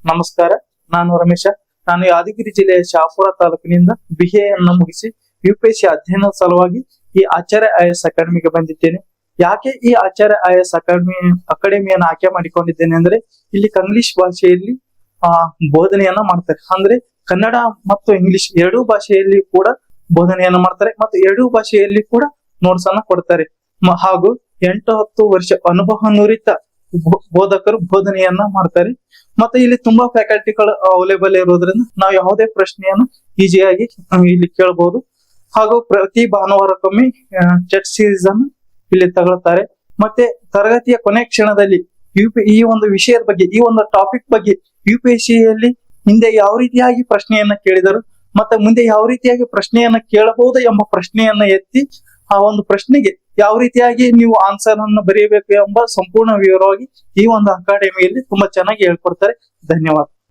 ನಮಸ್ಕಾರ, ನಾನು ರಮೇಶ. ನಾನು ಯಾದಗಿರಿ ಜಿಲ್ಲೆಯ ಶಹಾಪುರ ತಾಲೂಕಿನಿಂದ BA ಅನ್ನು ಮುಗಿಸಿ UPSC ಅಧ್ಯಯನದ ಸಲುವಾಗಿ ಈ ಆಚಾರ್ಯ IAS ಅಕಾಡೆಮಿಗೆ ಬಂದಿದ್ದೇನೆ. ಯಾಕೆ ಈ ಆಚಾರ್ಯ IAS ಅಕಾಡೆಮಿಯನ್ನು ಆಯ್ಕೆ ಮಾಡಿಕೊಂಡಿದ್ದೇನೆ ಅಂದ್ರೆ, ಇಲ್ಲಿ ಇಂಗ್ಲಿಷ್ ಭಾಷೆಯಲ್ಲಿ ಬೋಧನೆಯನ್ನ ಮಾಡ್ತಾರೆ. ಅಂದ್ರೆ ಕನ್ನಡ ಮತ್ತು ಇಂಗ್ಲಿಷ್ ಎರಡೂ ಭಾಷೆಯಲ್ಲಿ ಕೂಡ ಬೋಧನೆಯನ್ನ ಮಾಡ್ತಾರೆ ಮತ್ತು ಎರಡೂ ಭಾಷೆಯಲ್ಲಿ ಕೂಡ ನೋಟ್ಸ್ ಅನ್ನ ಕೊಡ್ತಾರೆ. ಹಾಗೂ 8-10 ವರ್ಷ ಅನುಭವ ನುರಿತ ಬೋಧಕರು ಬೋಧನೆಯನ್ನ ಮಾಡ್ತಾರೆ. ಮತ್ತೆ ಇಲ್ಲಿ ತುಂಬಾ ಫ್ಯಾಕಲ್ಟಿಗಳು ಅವೈಲೇಬಲ್ ಇರೋದ್ರಿಂದ ನಾವು ಯಾವುದೇ ಪ್ರಶ್ನೆಯನ್ನು ಈಸಿಯಾಗಿ ಇಲ್ಲಿ ಕೇಳಬಹುದು. ಹಾಗೂ ಪ್ರತಿ ಭಾನುವಾರಕ್ಕೊಮ್ಮೆ ಚೆಟ್ ಸೀರೀಸ್ ಅನ್ನು ಇಲ್ಲಿ ತಗೊಳ್ತಾರೆ. ಮತ್ತೆ ತರಗತಿಯ ಕೊನೆ ಕ್ಷಣದಲ್ಲಿ ಈ ಒಂದು ವಿಷಯದ ಬಗ್ಗೆ, ಈ ಒಂದು ಟಾಪಿಕ್ ಬಗ್ಗೆ UPSC ಯಲ್ಲಿ ಹಿಂದೆ ಯಾವ ರೀತಿಯಾಗಿ ಪ್ರಶ್ನೆಯನ್ನ ಕೇಳಿದರು ಮತ್ತೆ ಮುಂದೆ ಯಾವ ರೀತಿಯಾಗಿ ಪ್ರಶ್ನೆಯನ್ನ ಕೇಳಬಹುದು ಎಂಬ ಪ್ರಶ್ನೆಯನ್ನ ಎತ್ತಿ ಆ ಒಂದು ಪ್ರಶ್ನೆಗೆ ಯಾವ ರೀತಿಯಾಗಿ ನೀವು ಆನ್ಸರ್ ಅನ್ನು ಬರೆಯಬೇಕು ಎಂಬ ಸಂಪೂರ್ಣ ವಿವರವಾಗಿ ಈ ಒಂದು ಅಕಾಡೆಮಿಯಲ್ಲಿ ತುಂಬಾ ಚೆನ್ನಾಗಿ ಹೇಳ್ಕೊಡ್ತಾರೆ. ಧನ್ಯವಾದ.